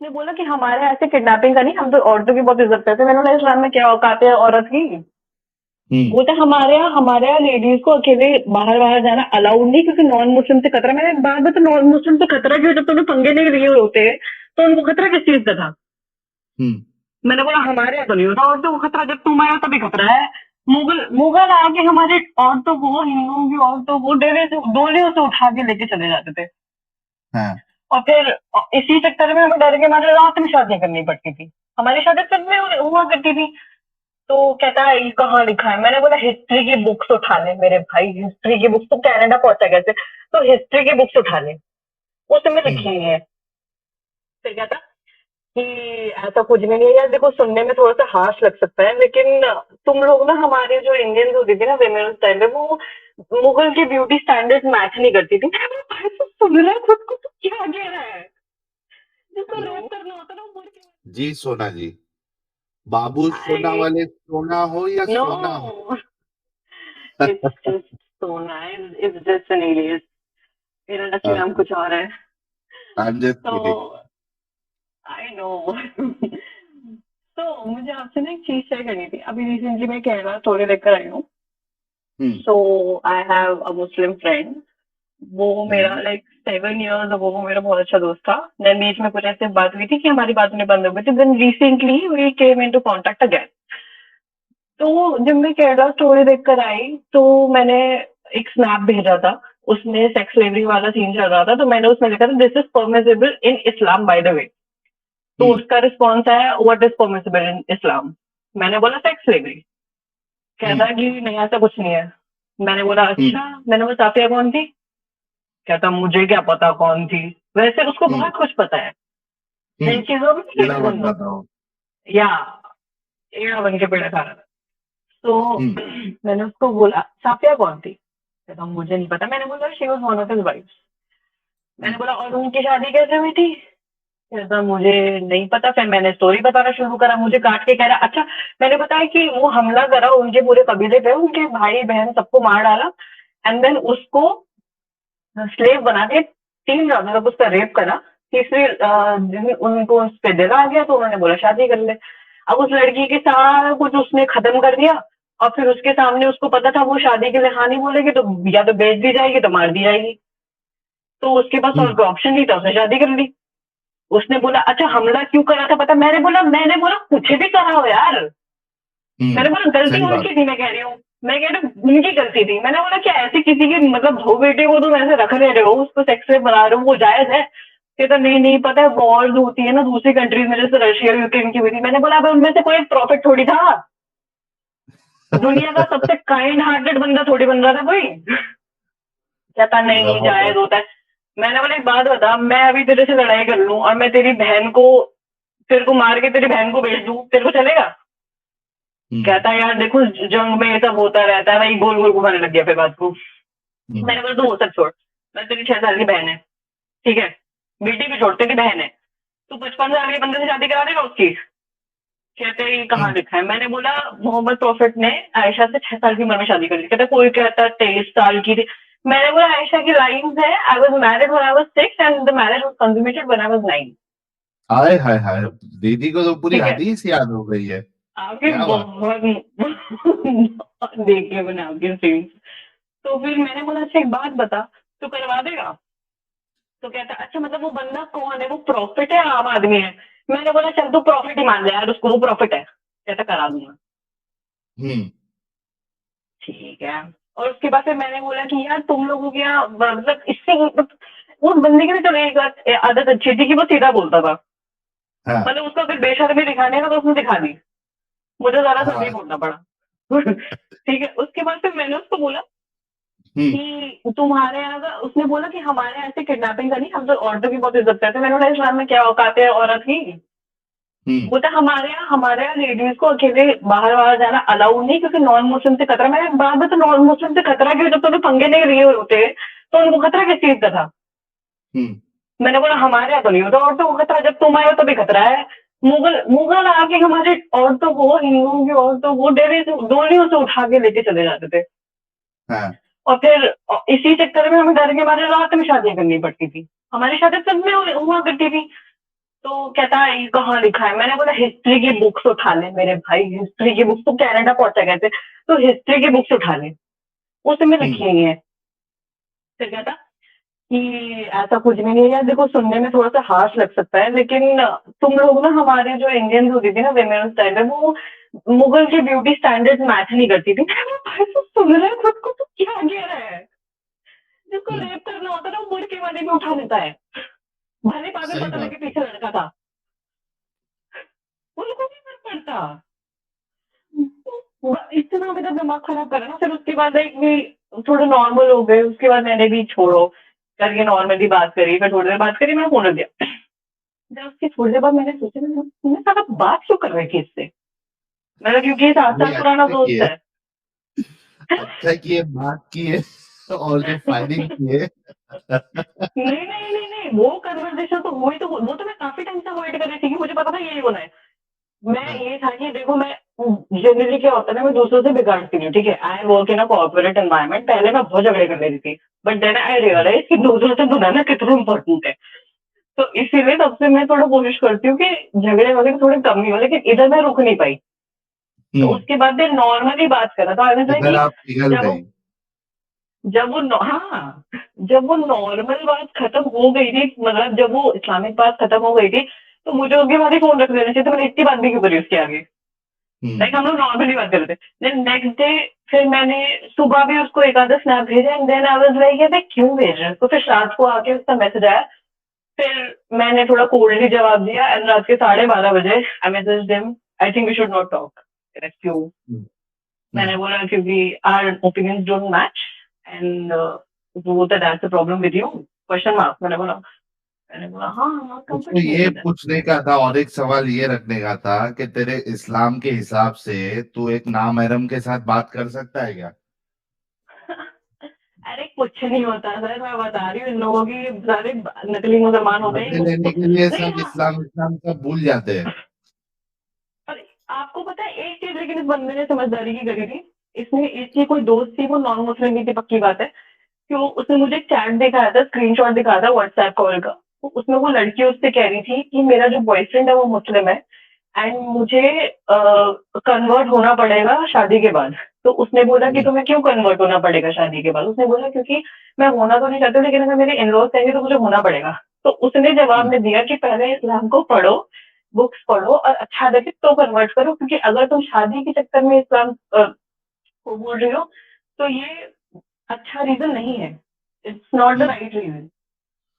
उसने बोला कि हमारे यहाँ ऐसे किडनैपिंग का नहीं, हम तो औरतों की बहुत इज्जत करते हैं। मैंने बोला इस्लाम में क्या औकात है औरत की? हम्म। बोलता हमारे यहाँ लेडीज को अकेले बाहर बाहर जाना अलाउड नहीं, क्योंकि नॉन मुस्लिम से खतरा। मैंने एक बात बता, नॉन मुस्लिम से खतरा क्यों? जब तुमने पंगे नहीं लिए होते तो उनको खतरा किस चीज का था? हम्म। मैंने बोला हमारे यहाँ तो नहीं होता औरतों को खतरा, जब तुम आए हो तभी खतरा है। मुगल मुगल आके हमारे औरतों को, हिंदुओं की औरतों को डोलियों से उठा के लेके चले जाते थे। हाँ। और फिर इसी चक्कर में हमें डर के मारे रात में शादियां करनी पड़ती थी। हमारी शादी तब में हुआ करती थी। तो कहता है ये कहाँ लिखा है? मैंने बोला हिस्ट्री की बुक्स उठा ले मेरे भाई, हिस्ट्री की बुक्स। तो कनाडा पहुंचा कैसे? तो हिस्ट्री की बुक्स उठा ले, उसमें लिखी हम्म। हुई है। फिर कहता कि ऐसा कुछ भी नहीं है यार, देखो सुनने में थोड़ा सा हार्श लग सकता है, लेकिन तुम लोग ना, हमारे जो इंडियन होती थी ना वेमेन उस टाइम पे, वो मुगल के ब्यूटी स्टैंडर्ड मैच नहीं करती थी। मैंने बोला, भाई तू सुन रहा है खुद को? तो क्या कह रहा है? जिसको हेलो। रेप करना होता है ना वो बोल के। जी सोना जी। बाबू सोना आई वाले सोना हो या नो, सोना हो? It's just so nice, it's just an alias. मेरा असली नाम कुछ और है। आई एम जस्ट तो किडिंग। I know. तो मुझे आपसे ना एक चीज शेयर करनी थी। अभी रिसेंटली मैं केरला स्टोरी लेकर आई हूँ। Hmm. So I have a Muslim friend. वो मेरा हम्म। लाइक 7 years ago वो मेरा बहुत अच्छा दोस्त था। देन बीच में कुछ ऐसे बात हुई थी कि हमारी बात नहीं बंद हो गई थी। Then recently we came into contact again. तो जब मैं केरला स्टोरी देखकर आई तो मैंने एक स्नैप भेजा था। उसमें सेक्स स्लेवरी वाला सीन चल रहा था, तो मैंने उसमें लिखा था this is permissible in Islam by the way. तो हम्म। उसका रिस्पॉन्स आया व्हाट इज परमिसिबल इन इस्लाम। मैंने बोला सेक्स स्लेवरी। कहता हम्म। कि नहीं ऐसा कुछ नहीं है। मैंने बोला हम्म। अच्छा। मैंने बोला साफिया कौन थी? कहता मुझे क्या पता कौन थी। वैसे उसको हम्म। बहुत कुछ पता है इन हम्म। चीजों में, पेड़ा लेकिन बन रहा था वो। या एड़ा बन के पेड़ खा रहा था। तो हम्म। मैंने उसको बोला साफिया कौन थी? कहता मुझे नहीं पता। मैंने बोला she was one of his wife. मैंने हम्म। बोला और उनकी शादी कैसे हुई थी? कहता मुझे नहीं पता। फिर मैंने स्टोरी बताना शुरू करा, मुझे काट के कह रहा अच्छा। मैंने बताया कि वो हमला करा उनके पूरे कबीले पे, उनके भाई बहन सबको मार डाला। एंड देन उसको स्लेव बना के 3 रातों तक उसका रेप करा। तीसरी दिन उनको उस पे दिल आ गया तो उन्होंने बोला शादी कर ले। अब उस लड़की के सारा कुछ उसने खत्म कर दिया। और फिर उसके सामने उसको पता था वो शादी के लिए हाँ नहीं बोलेगी तो या तो बेच दी जाएगी तो मार दी जाएगी। तो उसके पास और हम्म। कोई ऑप्शन नहीं था, उसने शादी कर ली। उसने बोला अच्छा हमला क्यों करा था पता? मैंने बोला कुछ भी करा हो यार। मैंने बोला गलती सही बात। उनकी थी, मैं कह रही हूँ। मैं कह रही हूँ उनकी गलती थी। मैंने बोला क्या ऐसी किसी की मतलब बहू बेटे को तुम ऐसे रख ले रहे हो, उसको सेक्स में बना रहे हो, वो जायज है? कहता नहीं नहीं पता है वॉर्स होती है ना दूसरी कंट्रीज में, जैसे रशिया यूक्रेन की हुई थी। मैंने बोला अब उनमें से कोई प्रॉफिट थोड़ी था। दुनिया का सबसे काइंड हार्टेड बंदा थोड़ी बन रहा था कोई। कहता नहीं नहीं जायज जबरदस्त। होता है। मैंने बोला एक बात बता, मैं अभी तेरे से लड़ाई कर लूं और मैं तेरी बहन को, तेरे को मार के तेरी बहन को बेच दूं, तेरे को चलेगा? हम्म। कहता है यार देखो जंग में ये सब होता रहता है। वही गोल गोल घुमाने लग गया फिर बात को। हम्म। मैंने बोला तू वो सब छोड़। मैं तेरी 6 साल की बहन है, ठीक है? बेटी भी छोड़, तेरी बहन है। तू 55 साल के बंदे से शादी करा देगा उसकी? कहते हैं ये कहाँ हम्म। लिखा है? मैंने बोला मोहम्मद प्रॉफिट ने आयशा से 6 साल की उम्र में शादी कर ली। कहता कोई कहता 23 साल की थी। मैंने बोला आयशा की लाइन्स है I was married when I was 6 and the marriage was consummated when I was 9। हाय हाय हाय। दीदी को तो पूरी ठीक है? हदीस याद हो गई है। आपके क्या बात। बहुत देख लिया मैंने आपके स्ट्रीम्स। तो फिर मैंने बोला अच्छा एक बात बता, तू करवा देगा? तो कहता अच्छा मतलब वो बंदा कौन है, वो प्रॉफिट है आम आदमी है? मैंने बोला चल तू प्रॉफिट ही मान ले यार उसको, वो प्रॉफिट है। कहता करा दूंगा। हम्म। ठीक है। और उसके बाद फिर मैंने बोला कि यार तुम लोगों के यहाँ मतलब इससे उस बंदे की भी चलो एक आदत अच्छी थी कि वो सीधा बोलता था। हाँ। मतलब उसको अगर बेशर्मी दिखाने का तो उसने दिखा दी। मुझे ज्यादा सर नहीं हाँ। बोलना पड़ा। ठीक है। उसके बाद फिर मैंने उसको बोला हम्म। कि तुम्हारे यहाँ का, उसने बोला कि हमारे यहाँ ऐसे किडनैपिंग का नहीं, हम तो औरतों की बहुत इज्जत करते हैं। मैंने बोला इस्लाम में क्या औकात है औरत की? हम्म। बोलता हमारे यहाँ लेडीज को अकेले बाहर बाहर जाना अलाउड नहीं, क्योंकि नॉन मुस्लिम से खतरा। मैंने बात बता नॉन मुस्लिम से खतरा क्यों? जब तुमने पंगे नहीं लिए होते तो उनको खतरा किस चीज का था? हम्म। मैंने बोला हमारे यहाँ तो नहीं होता औरतों को खतरा, जब तुम आए हो तभी खतरा है। मुगल मुगल आके हमारे औरतों को, हिंदुओं की औरतों को डोलियों से उठा के लेके चले जाते थे। हाँ। और फिर इसी चक्कर में हमें डर के मारे रात में शादियां करनी पड़ती थी। हमारी शादी तब में हुआ करती थी। तो कहता है ये कहाँ लिखा है? मैंने बोला हिस्ट्री की बुक्स उठा ले मेरे भाई, हिस्ट्री की बुक्स, तो कनाडा पहुंचा कहते, तो हिस्ट्री की बुक्स उठा ले, उसमें हम्म, लिखी हुई है। फिर कहता कि ऐसा कुछ भी नहीं है यार, देखो सुनने में थोड़ा सा हार्श लग सकता है, लेकिन तुम लोग ना, हमारे जो इंडियन होती थी ना वेमेन उस टाइम पे, वो मुगल के ब्यूटी स्टैंडर्ड मैच नहीं करती थी। मैंने बोला, भाई तू सुन रहा है खुद को, तो क्या कह रहा है? जिसको हम्म, रेप करना होता है ना, वो मुड़ के वाले में उठा लेता है, भले बाद में सही पता बात लगे है। पीछे लड़का था, उनको भी फर्क पड़ता। इतना मेरा दिमाग खराब करा ना, फिर उसके बाद एक भी थोड़े नॉर्मल हो गए, उसके बाद मैंने भी छोड़ो करके नॉर्मली बात करी, फिर थोड़ी देर बात करी, मैंने फोन रख दिया। जब उसकी थोड़ी देर बाद मैंने सोचा, मैंने साला बात क्यों कर रहे थे इससे, मतलब क्योंकि ये 7 साल नहीं, पुराना अच्छा दोस्त किए, है। अच्छा किए, बात किए और जो फायरिंग किए। नहीं नहीं नहीं नहीं, वो कन्वर्सेशन तो हुई, तो वो तो मैं काफी टाइम से अवॉइड कर रही थी कि मुझे पता था यही होना है। मैं हाँ, ये था कि देखो, मैं जनरली क्या होता है ना, मैं दूसरों से बिगाड़ती हूँ, ठीक है, I work in a corporate environment, पहले मैं बहुत झगड़े कर लेती थी, but then I hmm, realize कि दूसरों से बनाना कितना इम्पोर्टेंट है। तो इसीलिए तब से मैं थोड़ा कोशिश करती हूँ कि झगड़े वगैरह थोड़े कम ही हो, लेकिन इधर मैं रुक नहीं पाई। तो हम्म, उसके बाद फिर नॉर्मली बात करा, तो आई वाज लाइक इधर कि आप पिघल जब गई। वो हाँ, जब वो नॉर्मल बात खत्म हो गई थी, मतलब जब वो इस्लामिक बात खत्म हो गई थी, तो मुझे उसके बाद ही फोन रख देना चाहिए, तो मैंने इतनी बात भी क्यों करी उसके आगे। लाइक हम्म, हम लोग नॉर्मली बात कर रहे थे, देन नेक्स्ट डे फिर मैंने सुबह भी उसको एक आधा स्नैप भेजा, and then I was like यार क्यों भेज रहे हैं उसको, फिर रात को आके उसका मैसेज आया, फिर मैंने थोड़ा कोल्डली जवाब दिया, एंड रात के 12:30 बजे I messaged him, I think we should not talk. क्यों? हम्म, मैंने हम्म। बोला क्योंकि our opinions don't match, and वो that's the problem with you, question mark. मैंने बोला हाँ हाँ, उसको कंफर्टेबल ये विद दैट। पूछने का था और एक सवाल ये रखने का था कि तेरे इस्लाम के हिसाब से तू एक नामहरम के साथ बात कर सकता है क्या? अरे कुछ नहीं होता सर, मैं बता रही हूँ, इन लोगों की सारे नकली मुसलमान होते हैं बदले कुछ लेने कुछ। के लिए लेकिन सब हाँ, इस्लाम इस्लाम सब भूल जाते हैं। अरे आपको पता है एक चीज, लेकिन इस बंदे ने समझदारी की करी थी। इसने, इसकी कोई दोस्त थी, वो नॉन मुस्लिम भी थी, पक्की बात है। क्यों? उसने मुझे एक चैट दिखाया था, स्क्रीनशॉट दिखाया था व्हाट्सएप कॉल का। तो उसमें वो लड़की उससे कह रही थी कि मेरा जो बॉयफ्रेंड है वो मुस्लिम है, एंड मुझे कन्वर्ट होना पड़ेगा शादी के बाद। तो उसने बोला कि हम्म, तुम्हें क्यों कन्वर्ट होना पड़ेगा शादी के बाद? उसने बोला क्योंकि मैं होना तो नहीं चाहती हूँ, लेकिन अगर मेरे इन-लॉज़ कहेंगे तो मुझे होना पड़ेगा। तो उसने जवाब हम्म, में दिया कि पहले इस्लाम को पढ़ो, बुक्स पढ़ो और अच्छा लगे तो कन्वर्ट करो, क्योंकि अगर तुम शादी के चक्कर में इस्लाम को बोल रही हो, तो ये अच्छा रीज़न नहीं है। It's not the hmm, right reason.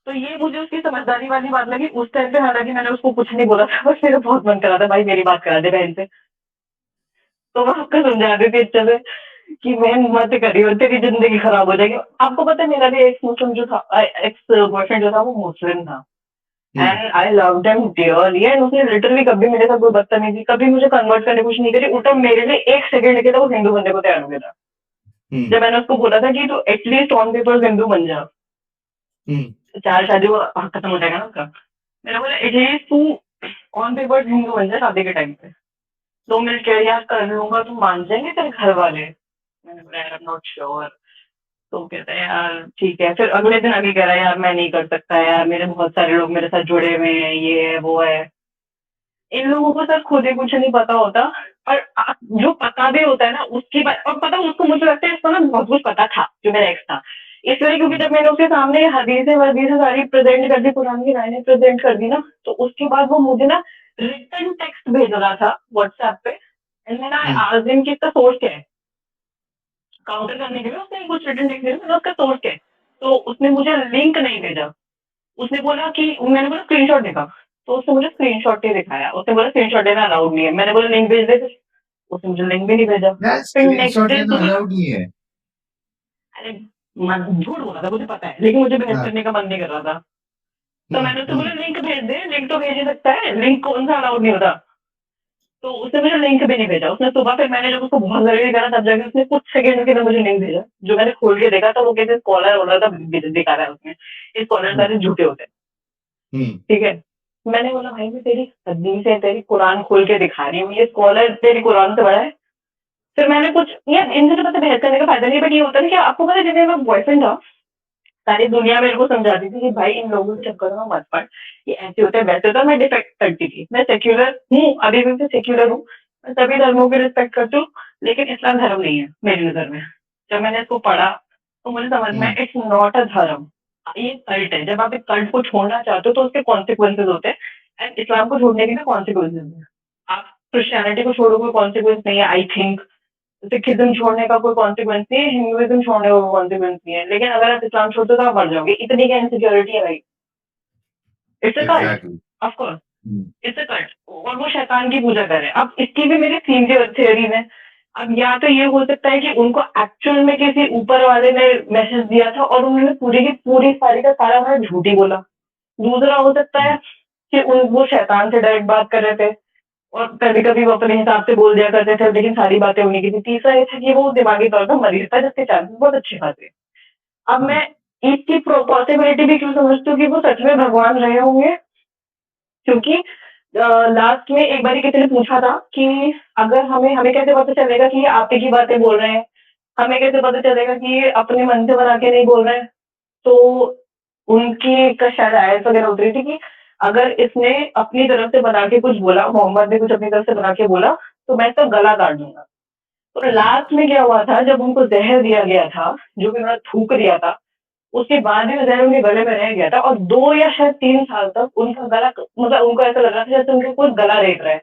तो ये मुझे उसकी समझदारी वाली बात लगी उस टाइम पे, हालाँकि मैंने उसको कुछ नहीं बोला था, बस मेरा बहुत मन कर रहा था भाई मेरी बात करा दे बहन से। तो मैं उसको समझा रही थी अच्छे से कि बहन मत करियो, तेरी ज़िंदगी खराब हो जाएगी। आपको पता है मेरा भी एक्स मुस्लिम जो था, एक्स बॉयफ्रेंड जो था वो मुस्लिम था, hmm, and I loved him dearly, and उसने लिटरली कभी मेरे साथ कोई बदतमीज़ी, कभी मुझे कन्वर्ट करने की कोशिश नहीं करी। उल्टा मेरे लिए 1 सेकंड के लिए वो हिंदू बनने को तैयार हो गया था। हम्म, जब मैंने उसको बोला था कि तू एटलीस्ट ऑन पेपर हिंदू बन जा, हम्म, 4 शादी वो खत्म हो जाएगा ना उसका। मैंने बोला एटलीस्ट तू ऑन पेपर हिंदू बन जा शादी के टाइम पे। 2 मिनट कह यार कर लूँगा, तो मान जाएँगे तेरे घर वाले? मैंने बोला यार आई एम नॉट श्योर। तो कहता है यार ठीक है। फिर अगले दिन आके कह रहा है यार मैं नहीं कर सकता यार, मेरे बहुत सारे लोग मेरे साथ जुड़े हुए हैं, ये है वो है। इन लोगों को सर खुद ही कुछ नहीं पता होता, और जो पता भी होता है ना उसकी बात, और पता उसको, मुझे लगता है इसको ना बहुत कुछ पता था जो मेरा एक्स था। इसलिए क्योंकि हम्म, जब मैंने उसके सामने हदीसें वदीसें सारी प्रेजेंट कर दी, कुरान की लाइनें प्रेजेंट कर दी ना, तो उसके बाद वो मुझे ना रिटन टेक्स्ट भेज रहा था व्हाट्सएप पे, एंड मैंने हम्म, आज दिन की इसका सोर्स क्या है, काउंटर करने के लिए उसने कुछ रिटन टेक्स्ट भेजा, मैंने उसका सोर्स क्या है। तो उसने मुझे लिंक नहीं भेजा। उसने बोला कि, मैंने बोला स्क्रीनशॉट दिखा, तो उसने मुझे स्क्रीनशॉट ही दिखाया। उसने बोला स्क्रीनशॉट देना अलाउड नहीं है। मैंने बोला लिंक भेज दे फिर। उसने मुझे लिंक भी नहीं भेजा। यार फिर नेक्स्ट स्क्रीनशॉट डे लेना सुबह, अलाउड नहीं है। अरे झूठ बोला था मुझे पता है, लेकिन मुझे बहस हाँ, करने का मन नहीं कर रहा था। तो हम्म, मैंने उससे बोला हम्म, लिंक भेज दे, लिंक तो भेज ही सकता है, लिंक कौन सा अलाउड नहीं होता। तो उसने मुझे लिंक भी नहीं भेजा। उसने सुबह, फिर मैंने जब उसको बहुत जरूरी करा तब जाके उसने कुछ सेकंड के लिए मुझे लिंक भेजा, जो मैंने खोल के देखा था वो कहते स्कॉलर वाला था, दिखा रहा है उसमें, ये स्कॉलर हम्म, सारे झूठे होते हैं। हम्म, ठीक है। मैंने बोला भाई मैं तेरी हदीस है, तेरी कुरान खोल के दिखा रही हूँ, ये स्कॉलर तेरी कुरान से बड़ा है। फिर मैंने कुछ, यार इनसे तो पता बहस करने का फायदा नहीं, बट ये होता है ना कि आपको पता है जब मेरा बॉयफ्रेंड था, सारी दुनिया मेरे को समझाती थी कि भाई इन लोगों के चक्कर में मत पड़, ये ऐसे होते हैं वैसे होता है। मैं डिफेक्ट करती थी, मैं सेक्युलर हूँ, अभी भी मैं सेक्युलर हूँ, मैं सभी धर्मों की रिस्पेक्ट करती हूँ, लेकिन इस्लाम धर्म नहीं है मेरी नजर में। जब मैंने इसको पढ़ा तो मुझे समझ में हम्म। इट्स नॉट अ धर्म, ये कल्ट है। जब आप एक कल्ट को छोड़ना चाहते हो तो उसके कॉन्सिक्वेंसेज होते हैं, एंड इस्लाम को छोड़ने के भी कॉन्सिक्वेंसेज हैं। आप क्रिश्चियनिटी को छोड़ो, कोई कॉन्सिक्वेंस नहीं है आई थिंक। सिखिज्म छोड़ने का कोई कॉन्सिक्वेंस नहीं है, हिंदुइज्म छोड़ने का कोई कॉन्सिक्वेंस नहीं है, लेकिन अगर आप इस्लाम छोड़ते हो तो आप मर जाओगे। इतनी क्या इनसिक्योरिटी है भाई? It's a cult, exactly. Of course it's a cult, और वो शैतान की पूजा करे। अब इसकी भी मेरी थियरीज है। अब या तो ये हो सकता है कि उनको एक्चुअल में किसी ऊपर वाले ने मैसेज दिया था और उन्होंने पूरी की पूरी सारी का सारा उन्होंने झूठ ही बोला। दूसरा हो सकता है कि उन वो शैतान से डायरेक्ट बात कर रहे थे और कभी-कभी वो अपने हिसाब से बोल दिया करते थे, लेकिन सारी बातें उन्हीं की थी। तीसरा ये था कि वो दिमागी तौर पर मरीज़ था, जिसके चांसेस बहुत अच्छे खासे हैं। अब मैं इसकी पॉसिबिलिटी भी क्यों समझती हूँ कि वो सच में भगवान रहे होंगे, क्योंकि लास्ट में एक बारी किसी ने पूछा था कि अगर हमें हमें कैसे पता चलेगा कि ये आप ही की बातें बोल रहे हैं? हमें कैसे पता चलेगा कि ये अपने मन से बना के नहीं बोल रहे हैं? तो उनकी एक शायद आयत वगैरह उतरी थी कि अगर इसने अपनी तरफ से बना के कुछ बोला, मोहम्मद ने कुछ अपनी तरफ से बना के बोला, तो मैं इसका गला काट दूंगा। तो लास्ट में क्या हुआ था, जब उनको जहर दिया गया था, जो कि उन्होंने थूक दिया था, उसके बाद भी वो जहर उनके गले में रह गया था और 2 या शायद 3 साल तक उनका गला, मतलब उनको ऐसा लग रहा था जैसे उनके कोई गला रेत रहा है।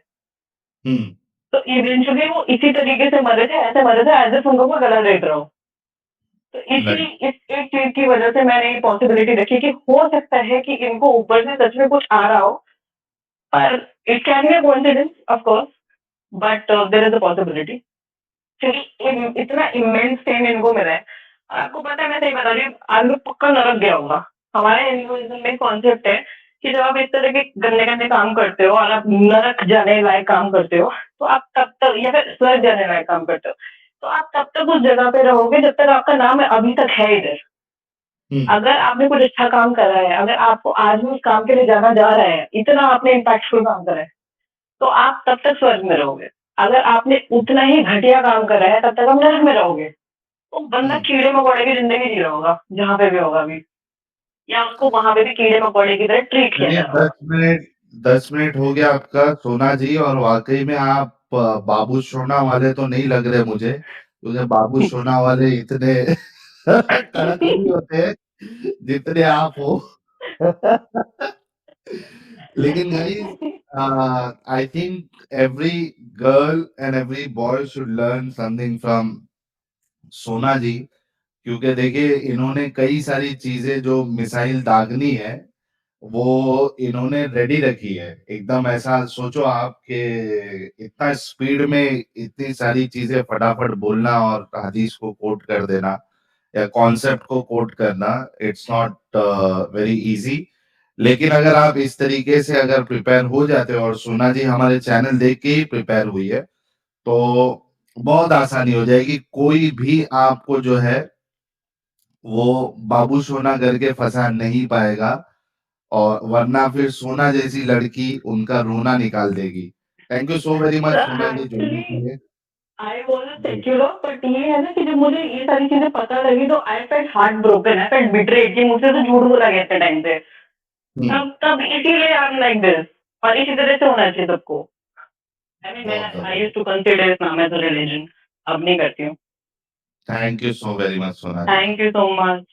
हम्म। तो इवेंचुअली वो इसी तरीके से मरे थे, ऐसे मरे थे एज़ इफ उनको कोई गला रेत रहा हो। तो राइट। इस एक चीज़ की वजह से मैंने ये पॉसिबिलिटी रखी कि हो सकता है कि इनको ऊपर से सच में कुछ आ रहा हो, पर it can be a coincidence of course, but there is a possibility, क्योंकि इतना इमेंस फेम इनको मिला है। आपको पता है, मैं सही बता रही हूँ, आलू पक्का नरक गया होगा। हमारे हिंदुइज्म में कॉन्सेप्ट है कि जब आप इस तरह के गंदे गंदे काम करते हो और आप नरक जाने लायक काम करते हो, तो आप तब तक, या फिर स्वर्ग जाने लायक काम करते हो, तो आप तब तक उस जगह पे रहोगे जब तक आपका नाम अभी तक है इधर। हम्म। अगर आपने कुछ अच्छा काम करा है, अगर आपको आज भी उस काम के लिए जाना जा रहा है, इतना आपने इम्पैक्टफुल काम करा है, तो आप तब तक स्वर्ग में रहोगे। अगर आपने उतना ही घटिया काम करा है, तब तक आप नरक में रहोगे। तो बंदा हम्म। कीड़े मकोड़े की जिंदगी जी रहा होगा जहाँ पे भी होगा अभी, या उसको वहां पे भी कीड़े मकोड़े की तरह ट्रीट किया चलिए, जा रहा होगा। 10 मिनट हो गया आपका सोना जी, और वाकई में आप बाबू सोना वाले तो नहीं लग रहे मुझे, क्योंकि बाबू सोना वाले इतने कड़क नहीं होते जितने आप हो। लेकिन guys, I think every girl and every boy should learn something from सोना जी, क्योंकि देखिए इन्होंने कई सारी चीजें जो मिसाइल दागनी है वो इन्होंने रेडी रखी है। एकदम ऐसा सोचो आप कि इतना स्पीड में इतनी सारी चीजें फटाफट बोलना और हदीस को कोट कर देना या कॉन्सेप्ट को कोट करना, इट्स नॉट वेरी इजी। लेकिन अगर आप इस तरीके से अगर प्रिपेयर हो जाते हो, और सोना जी हमारे चैनल देख के ही प्रिपेयर हुई है, तो बहुत आसानी हो जाएगी। कोई भी आपको जो है वो बाबू सोना करके फंसा नहीं पाएगा, और वरना फिर सोना जैसी लड़की उनका रोना निकाल देगी। Thank you so very much Sona ji जुड़ने के एक्चुअली लिए। आई वाज जी। सेक्युलर, बट ये है ना कि जब मुझे ये सारी चीजें पता लगी तो I felt heart broken, I felt betrayed कि मुझसे तो झूठ बोला गया इतने टाइम से। हम्म। तब इसीलिए आई एम लाइक दिस, और इसी तरह से होना चाहिए सबको। आई मीन बहुत मैं आई ज्यादा। Used to consider Islam as a religion, अब नहीं करती हूँ। Thank you so very much Sona ji. Thank you so much.